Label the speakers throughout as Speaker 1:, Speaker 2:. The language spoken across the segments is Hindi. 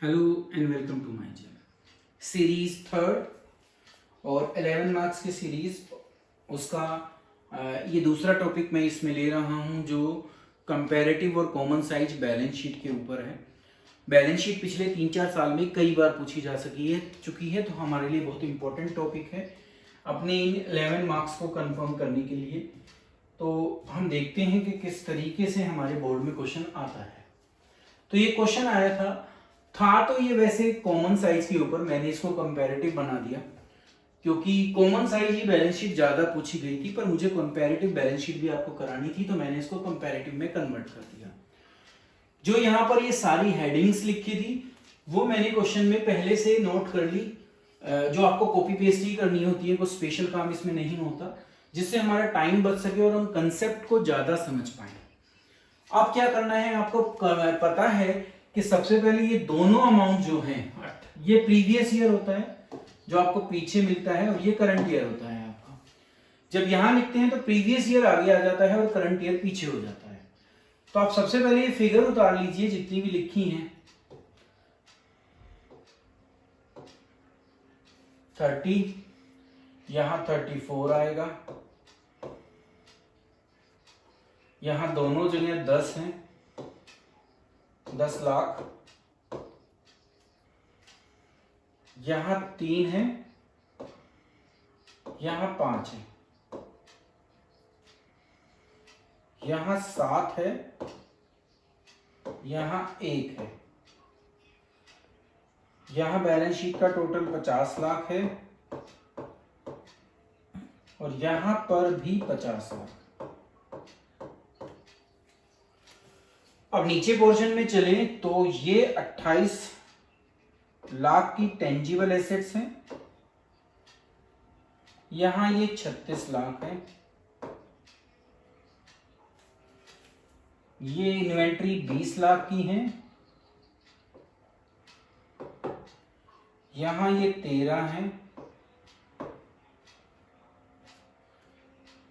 Speaker 1: Hello and welcome to my channel. Series third और 11 मार्क्स की सीरीज उसका ये दूसरा टॉपिक मैं इसमें ले रहा हूँ जो कंपैरेटिव और कॉमन साइज बैलेंस शीट के ऊपर है। बैलेंस शीट पिछले 3-4 साल में कई बार पूछी जा चुकी है, तो हमारे लिए बहुत इंपॉर्टेंट टॉपिक है अपने इन 11 मार्क्स को कंफर्म करने के लिए। तो हम देखते हैं कि किस तरीके से हमारे बोर्ड में क्वेश्चन आता है। तो ये क्वेश्चन आया था तो ये वैसे कॉमन साइज के ऊपर, मैंने इसको कंपैरेटिव बना दिया क्योंकि कॉमन साइज ही बैलेंस शीट ज्यादा पूछी गई थी, पर मुझे कंपैरेटिव बैलेंस शीट भी आपको करानी थी तो मैंने इसको कंपैरेटिव में कन्वर्ट कर दिया। जो यहाँ पर ये सारी हेडिंग्स लिखी थी वो मैंने क्वेश्चन में पहले से नोट कर ली, जो आपको कॉपी पेस्ट ही करनी होती है, कोई स्पेशल काम इसमें नहीं होता, जिससे हमारा टाइम बच सके और हम कंसेप्ट को ज्यादा समझ पाए। अब क्या करना है, आपको पता है कि सबसे पहले ये दोनों अमाउंट जो हैं, ये प्रीवियस ईयर होता है जो आपको पीछे मिलता है और ये करंट ईयर होता है आपका। जब यहां लिखते हैं तो प्रीवियस ईयर आगे आ जाता है और करंट ईयर पीछे हो जाता है। तो आप सबसे पहले ये फिगर उतार लीजिए जितनी भी लिखी हैं। 30, यहां 34 आएगा, यहां दोनों जगह 10 हैं, 10 लाख, यहां 3 है, यहां 5 है, यहां 7 है, यहां 1 है, यहां बैलेंस शीट का टोटल 50 लाख है और यहां पर भी 50 लाख। अब नीचे पोर्शन में चले तो ये 28 लाख की टेंजिबल एसेट्स हैं, यहां ये 36 लाख है, ये इन्वेंट्री 20 लाख की है, यहां ये 13 है,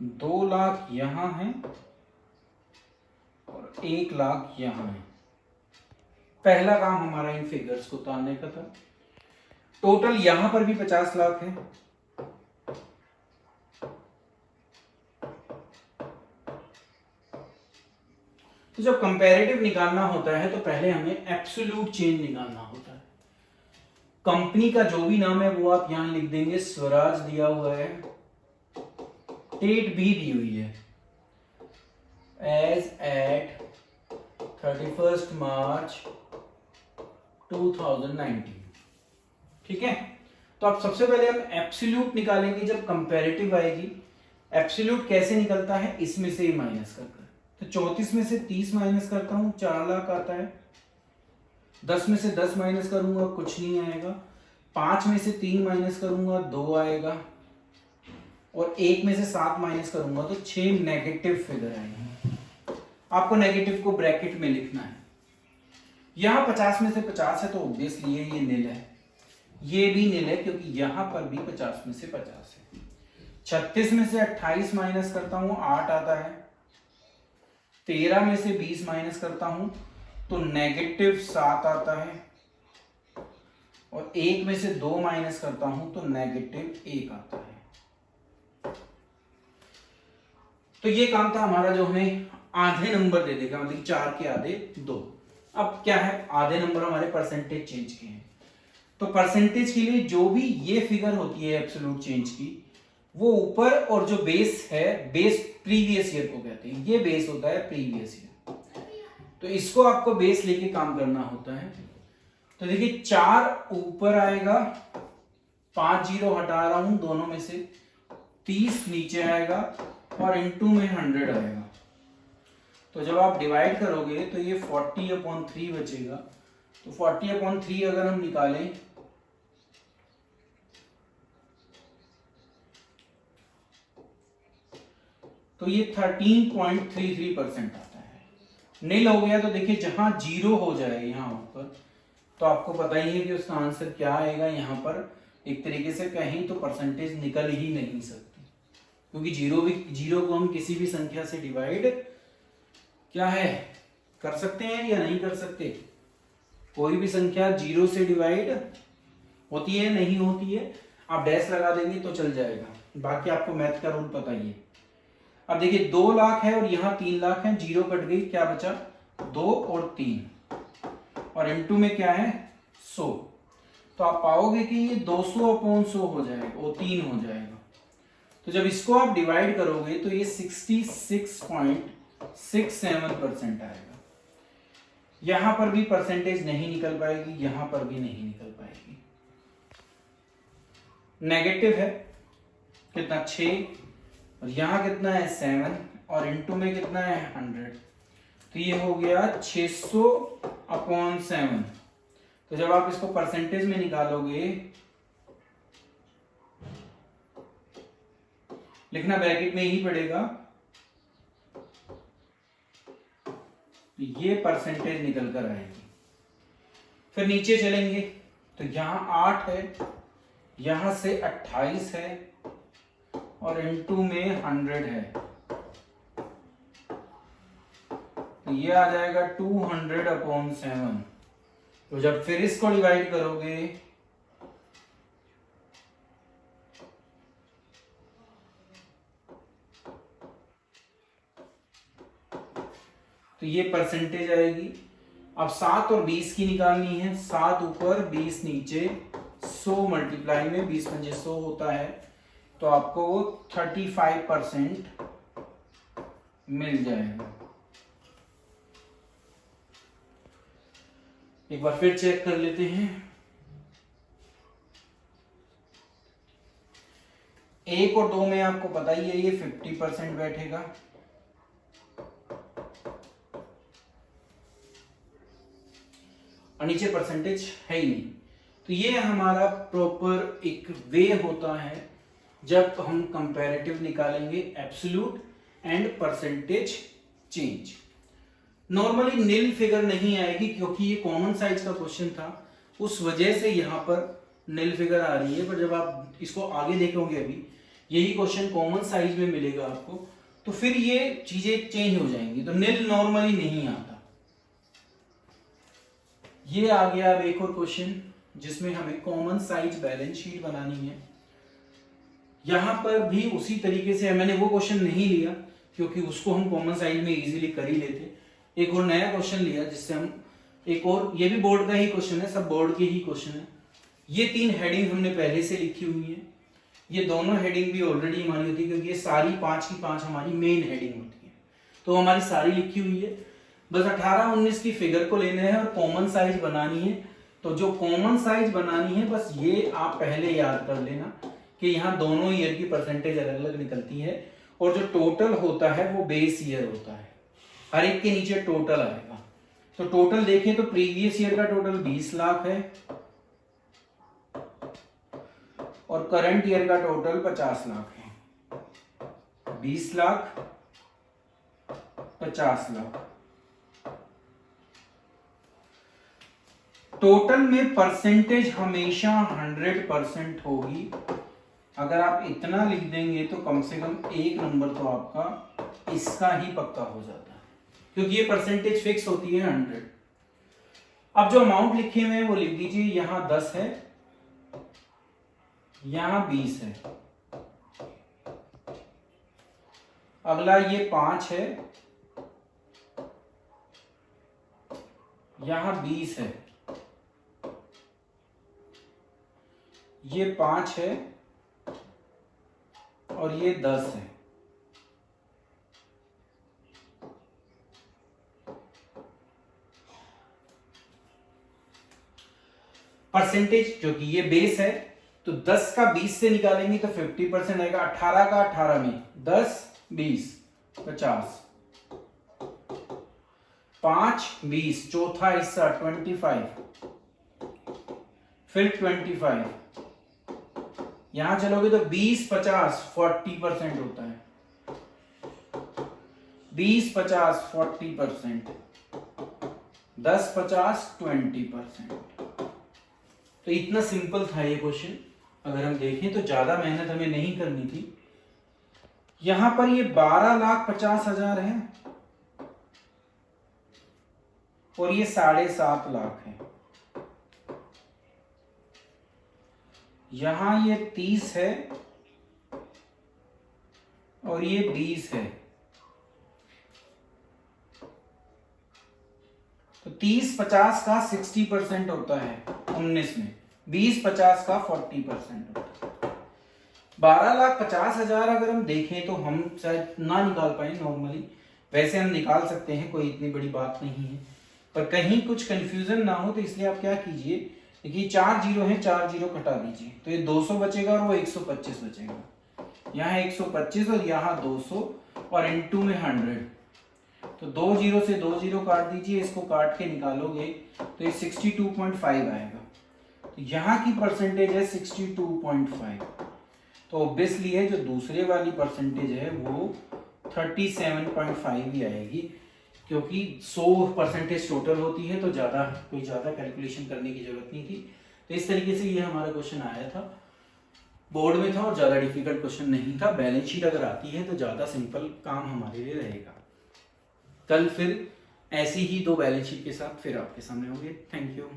Speaker 1: 2 लाख यहां है और 1 लाख यहां है। पहला काम हमारा इन फिगर्स को उतारने का था। टोटल यहां पर भी 50 लाख है, तो जब कंपैरेटिव निकालना होता है तो पहले हमें एब्सोल्यूट चेंज निकालना होता है। कंपनी का जो भी नाम है वो आप यहां लिख देंगे, स्वराज दिया हुआ है, डेट भी दी हुई है एज एट 31 मार्च 2019। ठीक है, तो आप सबसे पहले हम एब्सोल्यूट निकालेंगे जब कंपैरेटिव आएगी। एब्सोल्यूट कैसे निकलता है, इसमें से ही माइनस करकर। तो 34 में से 30 माइनस करता हूं, 4 लाख आता है। 10 में से 10 माइनस करूंगा, कुछ नहीं आएगा। 5 में से 3 माइनस करूंगा, 2 आएगा और 1 में से 7 माइनस करूंगा तो 6 नेगेटिव फिगर आएंगे। आपको नेगेटिव को ब्रैकेट में लिखना है। यहां 50 में से 50 है तो ऑब्वियसली ये नील है, ये भी नील है क्योंकि यहां पर भी 50 में से 50 है। 36 में से 28 माइनस करता हूं, 8 आता है। 13 में से 20 माइनस करता हूं तो नेगेटिव 7 आता है और 1 में से 2 माइनस करता हूं तो नेगेटिव 1 आता है। तो ये काम था हमारा जो हमें आधे नंबर दे देगा, मतलब 4 के आधे 2। अब क्या है, आधे नंबर हमारे परसेंटेज चेंज के हैं, तो परसेंटेज के लिए जो भी ये फिगर होती है एब्सोल्यूट चेंज की, वो ऊपर, और जो बेस है, बेस प्रीवियस ईयर को कहते हैं, ये बेस होता है प्रीवियस ईयर। तो इसको आपको बेस लेके काम करना होता है। तो देखिए 4 ऊपर आएगा, 5 जीरो हटा रहा हूं दोनों में से, 30 नीचे आएगा और इनटू में 100 आएगा। तो जब आप डिवाइड करोगे तो ये 40/3 बचेगा। तो 40/3 अगर हम निकालें तो ये 13.33% आता है। नील हो गया तो देखिए जहां जीरो हो जाए यहां ऊपर, तो आपको पता ही है कि उसका आंसर क्या आएगा। यहां पर एक तरीके से कहीं तो परसेंटेज निकल ही नहीं सकती, क्योंकि जीरो को हम किसी भी संख्या से डिवाइड क्या है, कर सकते हैं या नहीं कर सकते। कोई भी संख्या 0 से डिवाइड होती है नहीं होती है, आप डैश लगा देंगे तो चल जाएगा, बाकी आपको मैथ का रूल पता ही है। अब देखिए 2 लाख है और यहाँ 3 लाख है, 0 कट गई, क्या बचा 2 और 3 और इनटू में क्या है 100, तो आप पाओगे कि ये 200/100 हो जाएगा, वो 3 हो जाएगा। तो जब इसको आप डिवाइड करोगे तो ये 66.67% आएगा। यहां पर भी परसेंटेज नहीं निकल पाएगी, यहां पर भी नहीं निकल पाएगी, नेगेटिव है कितना 6 और यहां कितना है 7 और इनटू में कितना है 100, तो ये हो गया 600/7। तो जब आप इसको परसेंटेज में निकालोगे, लिखना ब्रैकेट में ही पड़ेगा, ये परसेंटेज निकल कर आएगी। फिर नीचे चलेंगे तो यहां 8 है, यहां से 28 है और इनटू में 100 है, तो ये आ जाएगा 200/7। तो जब फिर इसको डिवाइड करोगे तो ये परसेंटेज आएगी। अब 7 और 20 की निकालनी है, 7 ऊपर 20 नीचे, 100 मल्टीप्लाई में 20 पंजे 100 होता है, तो आपको वो 35% मिल जाएगा। एक बार फिर चेक कर लेते हैं। 1 और 2 में आपको पता ही है ये 50% बैठेगा, और नीचे परसेंटेज है ही नहीं। तो ये हमारा प्रॉपर एक वे होता है जब हम कंपैरेटिव निकालेंगे absolute and percentage change. Normally nil figure नहीं आएगी क्योंकि ये कॉमन साइज का क्वेश्चन था, उस वजह से यहाँ पर नील फिगर आ रही है। पर जब आप इसको आगे देखोगे, अभी यही क्वेश्चन कॉमन साइज में मिलेगा आपको, तो फिर ये चीजें चेंज हो जाएंगी। तो नील नॉर्मली नहीं आता। ये आ गया अब एक और क्वेश्चन जिसमें हमें कॉमन साइज बैलेंस शीट बनानी है। यहां पर भी उसी तरीके से, मैंने वो क्वेश्चन नहीं लिया क्योंकि उसको हम कॉमन साइज में इजीली कर ही लेते। एक और नया क्वेश्चन लिया जिससे हम एक और, ये भी बोर्ड का ही क्वेश्चन है, सब बोर्ड के ही क्वेश्चन है। ये 3 हेडिंग हमने पहले से लिखी हुई है, ये दोनों हेडिंग भी ऑलरेडी हमारी होती है क्योंकि ये सारी 5 की 5 हमारी मेन हेडिंग होती है, तो हमारी सारी लिखी हुई है। बस 18-19 की फिगर को लेना है और कॉमन साइज बनानी है। तो जो कॉमन साइज बनानी है बस ये आप पहले याद कर लेना कि यहाँ दोनों ईयर की परसेंटेज अलग अलग निकलती है और जो टोटल होता है वो बेस ईयर होता है, हर एक के नीचे टोटल आएगा। तो टोटल देखें तो प्रीवियस ईयर का टोटल 20 लाख है और करंट ईयर का टोटल 50 लाख है। 20 लाख 50 लाख टोटल में परसेंटेज हमेशा 100% होगी। अगर आप इतना लिख देंगे तो कम से कम एक नंबर तो आपका इसका ही पक्का हो जाता है क्योंकि ये परसेंटेज फिक्स होती है 100। अब जो अमाउंट लिखे हुए हैं वो लिख दीजिए, यहां 10 है, यहां 20 है, अगला ये 5 है, यहां 20 है, ये 5 है और ये 10 है। परसेंटेज जो कि ये बेस है, तो 10 का 20 से निकालेंगे तो 50% आएगा। 18 का 18 में 10 20 50, 5 20, चौथा हिस्सा 25, फिर 25, यहां चलोगे तो 20 50 40% होता है। 20 50 40%, 10 50 20%। तो इतना सिंपल था ये क्वेश्चन। अगर हम देखें तो ज्यादा मेहनत हमें नहीं करनी थी। यहां पर ये 12,50,000 है और ये 7.5 लाख है। यहां ये 30 है और ये 20 है, तो 30-50 का 60% होता है 19 में, 20-50 का 40% होता है। 12,50,000 अगर हम देखें तो हम शायद ना निकाल पाए नॉर्मली, वैसे हम निकाल सकते हैं, कोई इतनी बड़ी बात नहीं है, पर कहीं कुछ कंफ्यूजन ना हो तो इसलिए आप क्या कीजिए, देखिए 4 जीरो है, 4 जीरो कटा दीजिए तो ये 200 बचेगा और वो 125 बचेगा, यहाँ 125 और यहाँ 200 और इनटू में 100, तो 2 जीरो से 2 जीरो काट दीजिए, इसको काट के निकालोगे तो ये 62.5 आएगा, तो यहाँ की परसेंटेज है 62.5, तो ऑब्वियसली है जो दूसरे वाली परसेंटेज है वो 37.5 ही आएगी, क्योंकि 100% टोटल होती है तो कोई ज़्यादा कैलकुलेशन करने की जरूरत नहीं थी। तो इस तरीके से ये हमारा क्वेश्चन आया था, बोर्ड में था और ज़्यादा डिफिकल्ट क्वेश्चन नहीं था। बैलेंस शीट अगर आती है तो ज़्यादा सिंपल काम हमारे लिए रहेगा। कल फिर ऐसी ही 2 बैलेंस शीट के साथ फिर आपके सामने होंगे। Thank you.